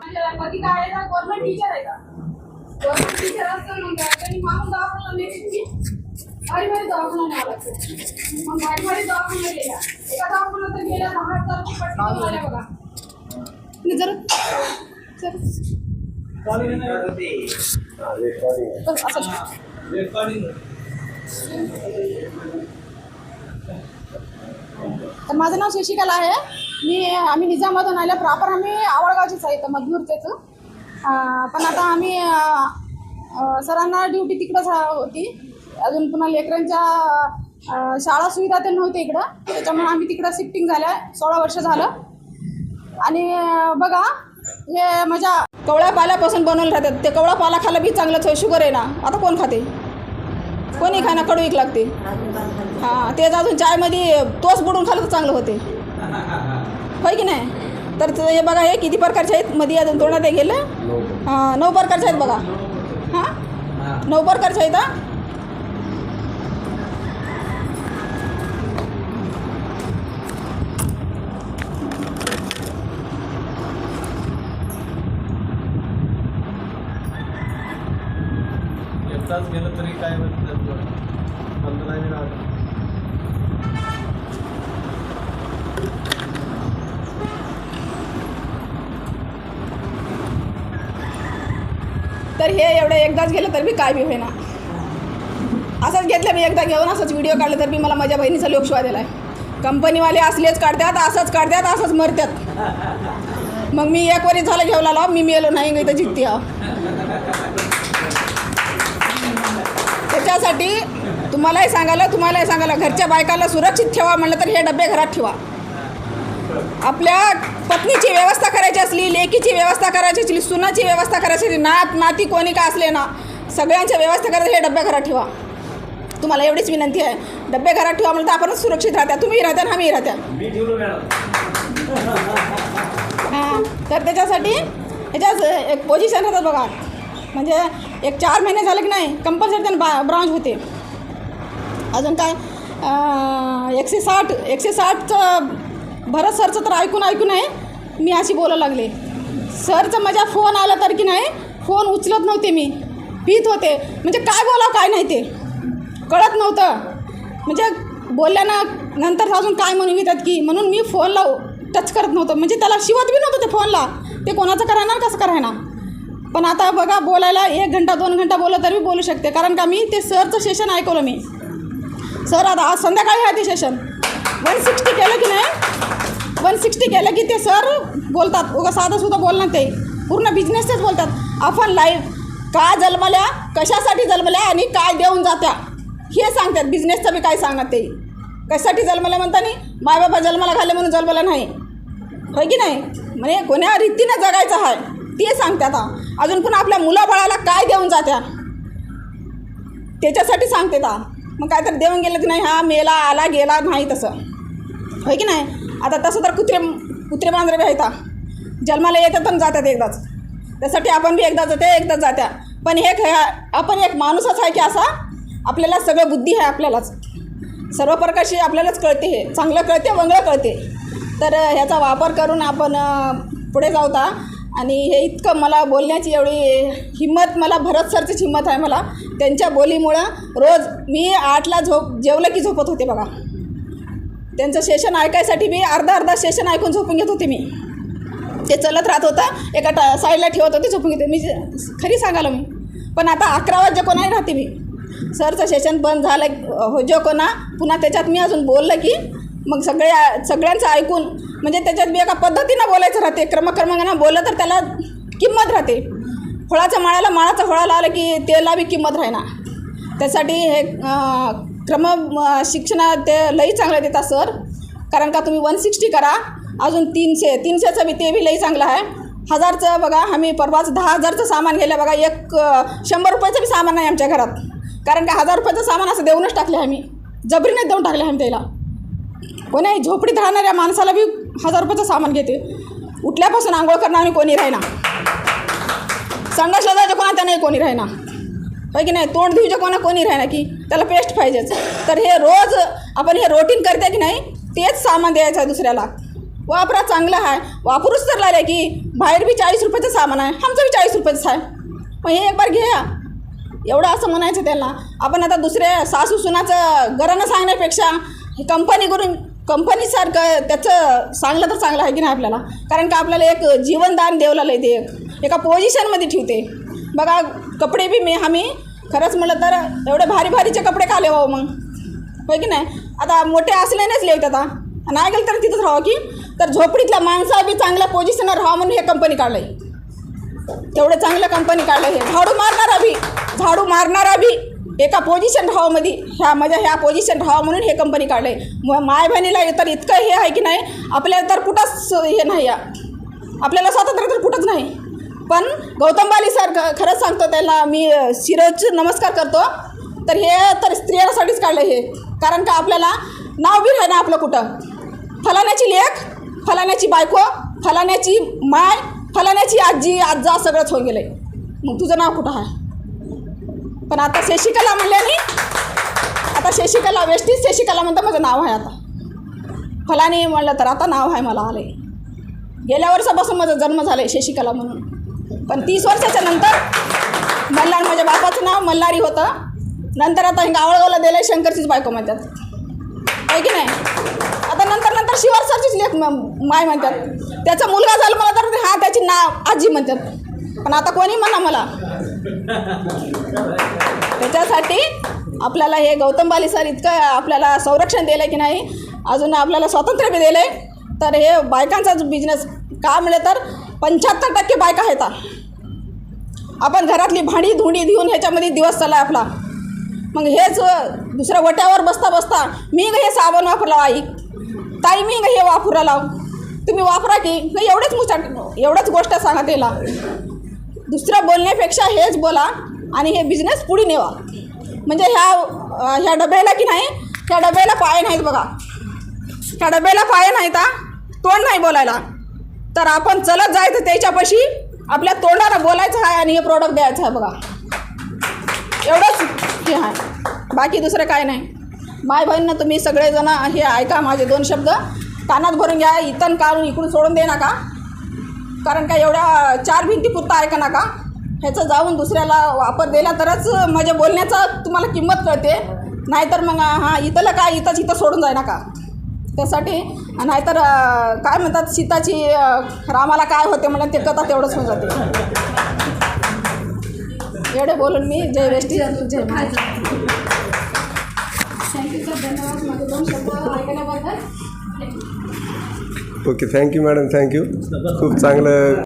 पती काय आहे ना गव्हर्नमेंट टीचर आहे का गव्हर्नमेंट टीचर असतं मग त्यांनी माणूस दवाखाना नेली भारी दवाखाना न्यावा लागतो मग भारी दवाखाना गेल्या एका दवाखान्यात तर गेल्या 10,000 पट्टी झाल्या बघा जर तर माझं नाव शशिकला आहे. आम्ही निजामाबादून आल्या प्रॉपर आम्ही आवळगावचेच आहे तर मधुरचेच. पण आता आम्ही सरांना ड्युटी तिकडंच होती. अजून पुन्हा लेकरांच्या शाळा सुविधा ते नव्हते इकडं, त्याच्यामुळे आम्ही तिकडं शिफ्टिंग झाल्या. 16 वर्ष झालं. आणि बघा हे माझ्या कवळ्या पाल्यापासून बनवलं राहतात. ते कवळा पाला खायला बी चांगलंच शुगर आहे ना. आता कोण खाते? कोणी खाणं कडवीक लागते. हां तेच अजून चायमध्ये तोच बुडून खाल्लं तर चांगलं होते, होय की नाही? तर हे बघा हे किती प्रकारचे आहेत. मध्ये अजून तोंडात ते गेलं. हां 9 प्रकारचे आहेत बघा. हां 9 प्रकारचे आहेत. गेलं तरी काय तर हे एवढं एकदाच गेलं तर मी काय बी होईना. असंच घेतलं मी एकदा घेऊन असंच व्हिडिओ काढलं तर मी मला माझ्या बहिणीचा लोकशिवा दिला आहे. कंपनीवाले असलेच काढतात, असंच काढतात, असंच मरतात. मग मी एक वरी झालं घेऊन आलो, मी मेलो नाही गई तर जित्ती आहो. त्याच्यासाठी तुम्हालाही सांगायला घरच्या बायकाला सुरक्षित ठेवा म्हणलं तर हे डबे घरात ठेवा. आपल्या पत्नीची व्यवस्था करायची असली, लेकीची व्यवस्था करायची असली, सुनाची व्यवस्था करायची असली, नात नाती कोणी का असले ना, सगळ्यांची व्यवस्था करायची. हे डबे घरात ठेवा. तुम्हाला एवढीच विनंती आहे. डबे घरात ठेवा म्हणलं तर आपणच सुरक्षित राहत्या. तुम्ही राहत्या आणि आम्ही राहत्या. हां तर त्याच्यासाठी ह्याच्याच एक पोझिशन राहतात बघा. म्हणजे एक 4 महिने झाले की नाही कंपल्सरी त्यांना ब्रांच होते. अजून काय 160चं भरत सरचं तर ऐकून आहे मी अशी बोलायला लागले. सरचं माझ्या फोन आला तर की नाही फोन उचलत नव्हते. मी भीत होते. म्हणजे काय बोलावं काय नाही ते कळत नव्हतं. म्हणजे बोलल्यानं नंतर अजून काय म्हणून येतात की म्हणून मी फोनला टच करत नव्हतं. म्हणजे त्याला शिवत बी नव्हतं ते फोनला. ते कोणाचं करायना कसं करायना. पण आता बघा बोलायला 1 घंटा 2 घंटा बोललं तरी बोलू शकते. कारण का मी ते सरचं सेशन ऐकवलं मी. सर आता आज संध्याकाळी आहे ते सेशन. 160 केलं की नाही 160 केलं की ते सर बोलतात. उगा साधंसुद्धा बोलणार ते पूर्ण बिझनेसच बोलतात. आपण लाईव्ह का जन्मल्या, कशासाठी जन्मल्या आणि काय देऊन जात्या हे सांगतात. बिझनेसचं बी काय सांगणार ते कशासाठी जन्मल्या म्हणता नाही. मायबाबा जन्माला घाले म्हणून जन्मला नाही, होय की नाही? म्हणजे कोण्या रीतीनं जगायचं आहे ते सांगतात. अजून पण आपल्या मुलाबाळाला काय देऊन जात्या त्याच्यासाठी सांगते. मग काय तर देऊन गेलं की नाही हा मेला आला गेला नाही तसं, होय की नाही? आता तसं तर कुत्रे मांजरे बी आहेत जन्माला येतात पण जातात एकदाच. त्यासाठी आपण बी एकदा जाते एकदाच जात्या. पण हे आपण एक माणूसच आहे की असा आपल्याला सगळं बुद्धी आहे. आपल्यालाच सर्व प्रकारची आपल्यालाच कळते. हे चांगलं कळते वंगळं कळते. तर ह्याचा वापर करून आपण पुढे जाऊता. आणि हे इतकं मला बोलण्याची एवढी हिंमत मला भरत सरचीच हिंमत आहे. मला त्यांच्या बोलीमुळं रोज मी 8ला जेवलं की झोपत होते बघा. त्यांचं सेशन ऐकायसाठी मी अर्धा सेशन ऐकून झोपून घेत होते मी. ते चलत राहत होतं एका साईडला ठेवत होते झोपून घेते मी. खरी सांगायला मी. पण आता 11 वाजे कोणाही राहते मी. सरचं सेशन बंद झालं हो जो कोणा पुन्हा त्याच्यात मी अजून बोललं की मग सगळ्यांचं ऐकून म्हणजे त्याच्यात बी एका पद्धतीनं बोलायचं राहते. क्रमक्रमानं बोललं तर त्याला किंमत राहते. फळाच्या माळाचं फळाला आलं की त्याला बी किंमत राहीना. त्यासाठी हे शिक्षणात ते लई चांगलं देतात सर. कारण का तुम्ही 160 करा अजून 300चं बी ते बी लई चांगलं आहे. 1000चं बघा आम्ही परवाच 10,000चं सामान गेलं बघा. 100 रुपयाचं बी सामान नाही आमच्या घरात. कारण का 1000 रुपयाचं सामान असं देऊनच टाकले आम्ही. जबरीने देऊन टाकले आम्ही त्याला. कोणी झोपडीत राहणाऱ्या माणसाला बी 1000 रुपयाचं सामान घेते. उठल्यापासून आंघोळ करणार आणि कोणी राहिना. संडासला जायचं कोणा त्याने कोणी राहिना, होय की नाही? तोंड धुईच्या कोणी राहिना की त्याला पेस्ट पाहिजेच. तर हे रोज आपण हे रोटीन करते की नाही तेच सामान द्यायचं आहे दुसऱ्याला. वापरा, चांगलं आहे. वापरूच तर लागले की बाहेर बी 40 रुपयाचं सामान आहे, आमचं बी 40 रुपयाचं आहे, मग हे एक बार घ्या. एवढं असं म्हणायचं त्यांना. आपण आता दुसऱ्या सासू सुनाचं घरानं सांगण्यापेक्षा हे कंपनीसारखं त्याचं सांगलं तर चांगलं आहे की नाही आपल्याला. कारण का आपल्याला एक जीवनदान देवलेलं आहे, ते एका पोझिशनमध्ये ठेवते. बघा कपडे बी आम्ही खरंच म्हटलं तर एवढे भारी भारीचे कपडे का लेवावं मग, होय की नाही. आता मोठे असल्यानेच लेवत आता नाही गेलं तर तिथंच राहावं की. तर झोपडीतल्या माणसा बी चांगल्या पोझिशनवर राहावं म्हणून हे कंपनी काढलं आहे. तेवढं चांगलं कंपनी काढलं हे. झाडू मारणारा बी एका पोझिशन राहावंमध्ये ह्या पोझिशन राहावं म्हणून हे कंपनी काढलं आहे. माय बहिणीला तर इतकं हे आहे की नाही, आपल्याला तर कुठंच हे नाही, आपल्याला स्वातंत्र्य तर कुठंच नाही. पण गौतम बाली सर खरंच सांगतो त्याला मी शिरोच नमस्कार करतो. तर हे तर स्त्रियांसाठीच काढलं हे. कारण का आपल्याला नाव बी राही ना आपलं कुठं, फलाण्याची लेक, फलाण्याची बायको, फलाण्याची माय, फलाण्याची आजी आजा सगळंच होऊन गेलं आहे. मग तुझं नाव कुठं आहे. पण आता शशिकला म्हणल्याने, आता शशिकला वेस्टीज शशिकला म्हणतं माझं नाव आहे. आता फलाने म्हणलं तर आता नाव आहे मला आलं. गेल्या वर्षापासून माझा जन्म झाला आहे शशिकला म्हणून. पण 30 वर्षाच्या नंतर मल्हार, माझ्या बापाचं नाव मल्हारी होतं. नंतर आता गावळगावला दिलं आहे शंकरचीच बायको म्हणतात, आहे की नाही. आता नंतर शिवार सरचीच लेख माय म्हणतात. त्याचा मुलगा झाला मला तर हां त्याची नाव आजी म्हणतात. पण आता कोणी म्हणा मला. त्याच्यासाठी आपल्याला हे गौतम बाली सर इतकं आपल्याला संरक्षण दिलं आहे की नाही, अजून आपल्याला स्वातंत्र्य बी दिलं आहे. तर हे बायकांचाच बिझनेस का म्हणलं तर 75% बायका आहेत. आपण घरातली भांडी धुंडी देऊन ह्याच्यामध्ये दिवस चालला आहे आपला. मग हेच दुसऱ्या वट्यावर बसता मी हे साबण वापरला आई ताई, मी हे वापरा लाव, तुम्ही वापरा की नाही. एवढंच गोष्ट सांगा त्याला. दुसरं बोलण्यापेक्षा हेच बोला आणि हे बिझनेस पुढे नेवा. म्हणजे ह्या डब्याला की नाही, ह्या डब्याला पाय नाहीत बघा, ह्या डब्याला पाय नाहीत, तोंड नाही बोलायला. तर आपण चलत जायचं त्याच्यापाशी, आपल्या तोंडाला बोलायचं आहे आणि हे प्रोडक्ट द्यायचं आहे बघा. एवढंच हे आहे, बाकी दुसरं काय नाही. माय बहिणीनं तुम्ही सगळेजण हे ऐका, माझे 2 शब्द कानात भरून घ्या. इथं काढून इकडून सोडून दे नका. कारण का एवढ्या 4 भिंतीपुरता ऐका नका. ह्याचं जाऊन दुसऱ्याला वापर दिला तरच माझ्या बोलण्याचा तुम्हाला किंमत कळते. नाहीतर मग हां इथलं काय इथं सोडून जाय नका. त्यासाठी नाहीतर काय म्हणतात सीताची रामाला काय होते म्हणलं ते कथा तेवढंच होऊन जाते. एवढे बोलून मी जय वेष्टी जय महाराष्ट्र. थँक्यू सर, धन्यवाद माझे 2 शब्द ऐकण्याबद्दल. Okay, thank you madam, thank you. खूप चांगलं